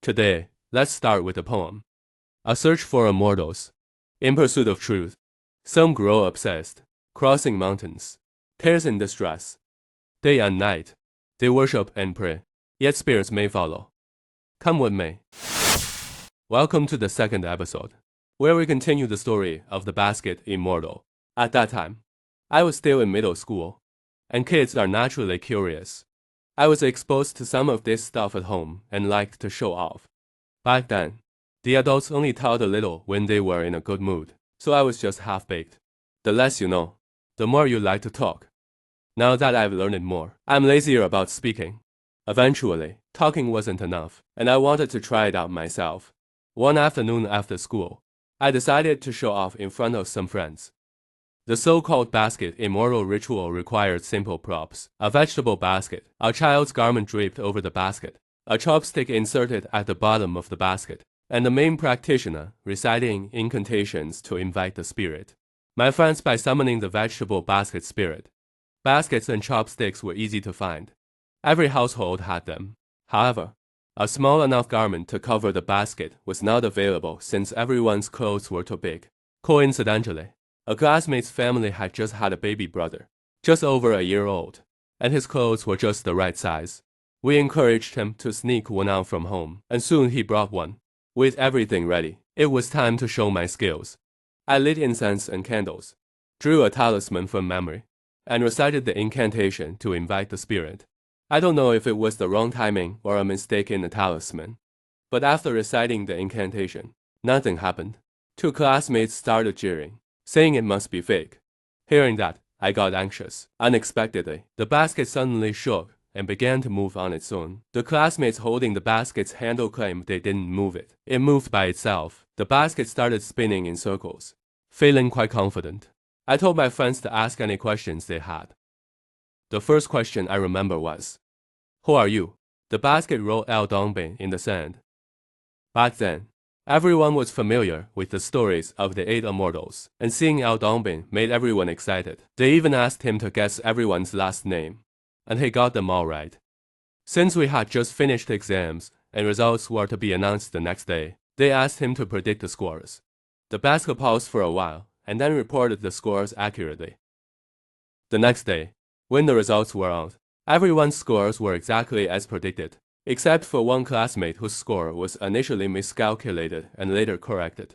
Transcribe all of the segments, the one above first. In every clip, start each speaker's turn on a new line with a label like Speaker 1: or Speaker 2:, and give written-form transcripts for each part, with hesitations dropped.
Speaker 1: Today, let's start with a poem. A search for immortals. In pursuit of truth, some grow obsessed, crossing mountains, tears in distress. Day and night, they worship and pray, yet spirits may follow. Come with me. Welcome to the second episode, where we continue the story of the Basket Immortal. At that time, I was still in middle school, and kids are naturally curious. I was exposed to some of this stuff at home and liked to show off. Back then, the adults only taught a little when they were in a good mood, so I was just half-baked. The less you know, the more you like to talk. Now that I've learned more, I'm lazier about speaking. Eventually, talking wasn't enough, and I wanted to try it out myself. One afternoon after school, I decided to show off in front of some friends. The so-called Basket Immortal ritual required simple props: a vegetable basket, a child's garment draped over the basket, a chopstick inserted at the bottom of the basket, and the main practitioner reciting incantations to invite the spirit. My friends by summoning the vegetable basket spirit. Baskets and chopsticks were easy to find. Every household had them. However, a small enough garment to cover the basket was not available since everyone's clothes were too big. Coincidentally, a classmate's family had just had a baby brother, just over a year old, and his clothes were just the right size. We encouraged him to sneak one out from home, and soon he brought one. With everything ready, it was time to show my skills. I lit incense and candles, drew a talisman from memory, and recited the incantation to invite the spirit. I don't know if it was the wrong timing or a mistake in the talisman, but after reciting the incantation, nothing happened. Two classmates started jeering, saying it must be fake. Hearing that, I got anxious. Unexpectedly, the basket suddenly shook and began to move on its own. The classmates holding the basket's handle claimed they didn't move it. It moved by itself. The basket started spinning in circles. Feeling quite confident, I told my friends to ask any questions they had. The first question I remember was, "Who are you?" The basket wrote El Dongbin in the sand. Back then, everyone was familiar with the stories of the 8 immortals, and seeing El Dongbin made everyone excited. They even asked him to guess everyone's last name, and he got them all right. Since we had just finished exams and results were to be announced the next day, they asked him to predict the scores. The basket paused for a while and then reported the scores accurately. The next day, when the results were out, everyone's scores were exactly as predicted, except for one classmate whose score was initially miscalculated and later corrected.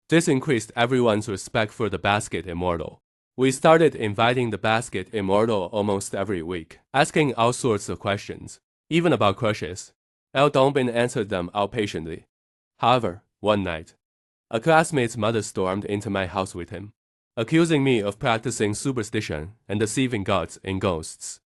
Speaker 1: This increased everyone's respect for the Basket Immortal. We started inviting the Basket Immortal almost every week, asking all sorts of questions, even about crushes. El Dongbin answered them all patiently. However, one night, a classmate's mother stormed into my house with him, accusing me of practicing superstition and deceiving gods and ghosts.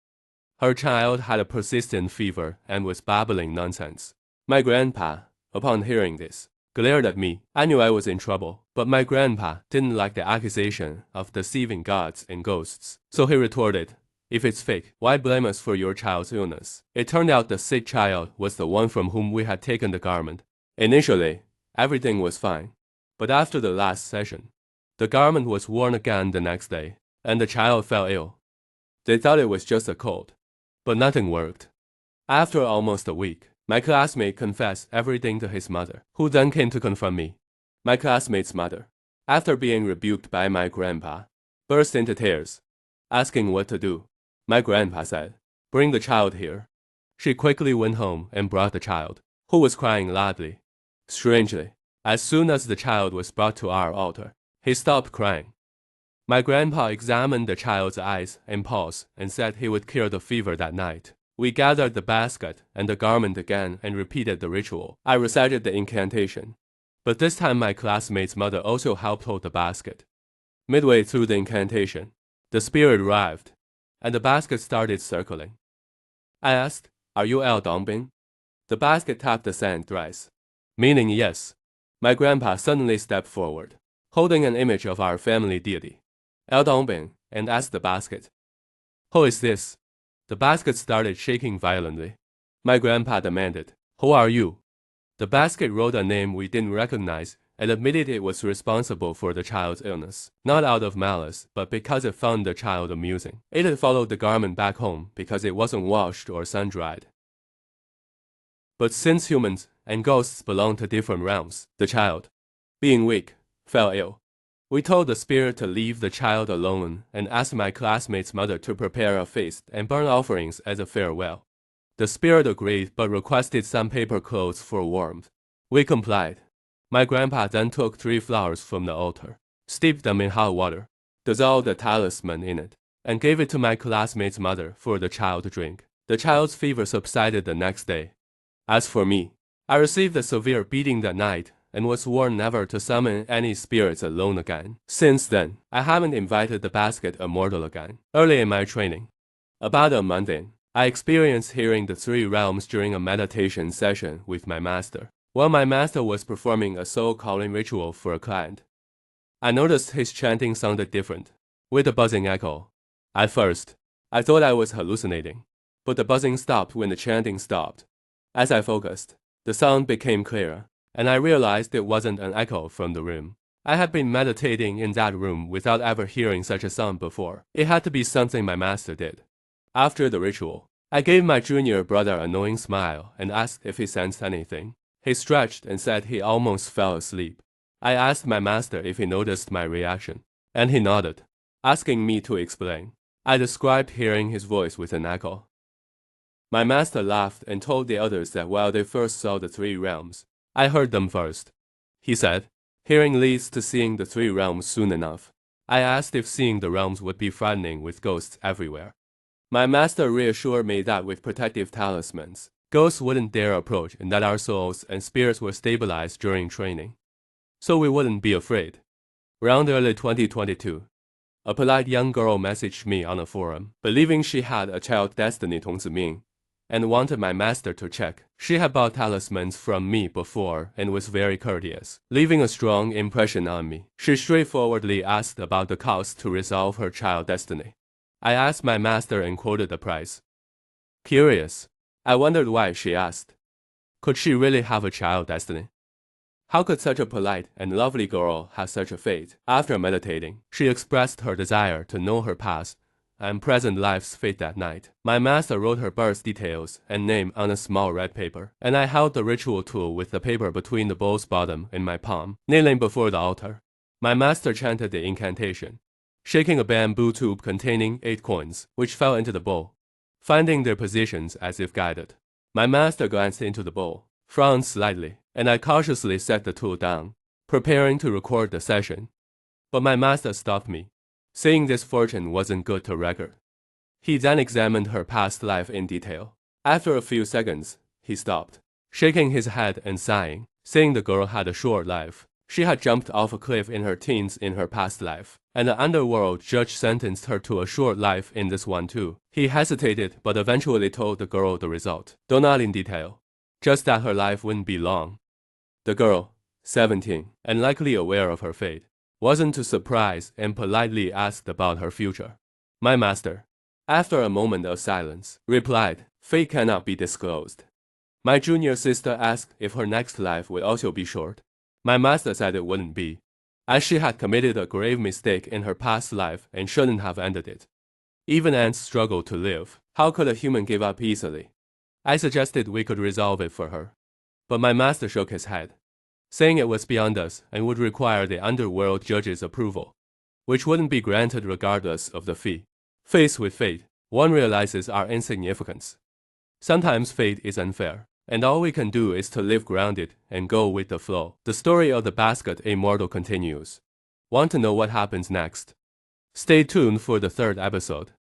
Speaker 1: Her child had a persistent fever and was babbling nonsense. My grandpa, upon hearing this, glared at me. I knew I was in trouble, but my grandpa didn't like the accusation of deceiving gods and ghosts, so he retorted, "If it's fake, why blame us for your child's illness?" It turned out the sick child was the one from whom we had taken the garment. Initially, everything was fine, but after the last session, the garment was worn again the next day, and the child fell ill. They thought it was just a cold, but nothing worked. After almost a week, my classmate confessed everything to his mother, who then came to confront me. My classmate's mother, after being rebuked by my grandpa, burst into tears, asking what to do. My grandpa said, "Bring the child here." She quickly went home and brought the child, who was crying loudly. Strangely, as soon as the child was brought to our altar, he stopped crying. My grandpa examined the child's eyes and pulse and said he would cure the fever that night. We gathered the basket and the garment again and repeated the ritual. I recited the incantation, but this time my classmate's mother also helped hold the basket. Midway through the incantation, the spirit arrived, and the basket started circling. I asked, "Are you El Dongbin?" The basket tapped the sand thrice, meaning yes. My grandpa suddenly stepped forward, holding an image of our family deity, El Dongbin, and asked the basket, "Who is this?" The basket started shaking violently. My grandpa demanded, "Who are you?" The basket wrote a name we didn't recognize and admitted it was responsible for the child's illness, not out of malice, but because it found the child amusing. It had followed the garment back home because it wasn't washed or sun-dried. But since humans and ghosts belong to different realms. The child, being weak, fell ill. We told the spirit to leave the child alone and asked my classmate's mother to prepare a feast and burn offerings as a farewell. The spirit agreed but requested some paper clothes for warmth. We complied. My grandpa then took 3 flowers from the altar, steeped them in hot water, dissolved the talisman in it, and gave it to my classmate's mother for the child to drink. The child's fever subsided the next day. As for me, I received a severe beating that night and was sworn never to summon any spirits alone again. Since then, I haven't invited the Basket Immortal again. Early in my training, about a month in, I experienced hearing the 3 realms during a meditation session with my master. While my master was performing a soul-calling ritual for a client, I noticed his chanting sounded different, with a buzzing echo. At first, I thought I was hallucinating, but the buzzing stopped when the chanting stopped. As I focused, the sound became clearer, and I realized it wasn't an echo from the room. I had been meditating in that room without ever hearing such a sound before. It had to be something my master did. After the ritual, I gave my junior brother a knowing smile and asked if he sensed anything. He stretched and said he almost fell asleep. I asked my master if he noticed my reaction, and he nodded, asking me to explain. I described hearing his voice with an echo. My master laughed and told the others that while they first saw the 3 realms, I heard them first. He said, hearing leads to seeing the 3 realms soon enough. I asked if seeing the realms would be frightening with ghosts everywhere. My master reassured me that with protective talismans, ghosts wouldn't dare approach and that our souls and spirits were stabilized during training, so we wouldn't be afraid. Around early 2022, a polite young girl messaged me on a forum, believing she had a child destiny thingsMy, and wanted my master to check. She had bought talismans from me before and was very courteous, leaving a strong impression on me. She straightforwardly asked about the cost to resolve her child destiny. I asked my master and quoted the price. Curious, I wondered why she asked. Could she really have a child destiny? How could such a polite and lovely girl have such a fate? After meditating, she expressed her desire to know her past and present life's fate that night. My master wrote her birth details and name on a small red paper, and I held the ritual tool with the paper between the bowl's bottom in my palm, kneeling before the altar. My master chanted the incantation, shaking a bamboo tube containing 8 coins, which fell into the bowl, finding their positions as if guided. My master glanced into the bowl, frowned slightly, and I cautiously set the tool down, preparing to record the session. But my master stopped me, saying this fortune wasn't good to record. He then examined her past life in detail. After a few seconds, he stopped, shaking his head and sighing, saying the girl had a short life. She had jumped off a cliff in her teens in her past life, and the underworld judge sentenced her to a short life in this one too. He hesitated but eventually told the girl the result, though not in detail, just that her life wouldn't be long. The girl, 17, and likely aware of her fate, wasn't too surprised and politely asked about her future. My master, after a moment of silence, replied, fate cannot be disclosed. My junior sister asked if her next life would also be short. My master said it wouldn't be, as she had committed a grave mistake in her past life and shouldn't have ended it. Even ants struggle to live. How could a human give up easily? I suggested we could resolve it for her, but my master shook his head, saying it was beyond us and would require the underworld judge's approval, which wouldn't be granted regardless of the fee. Faced with fate, one realizes our insignificance. Sometimes fate is unfair, and all we can do is to live grounded and go with the flow. The story of the Basket Immortal continues. Want to know what happens next? Stay tuned for the 3rd episode.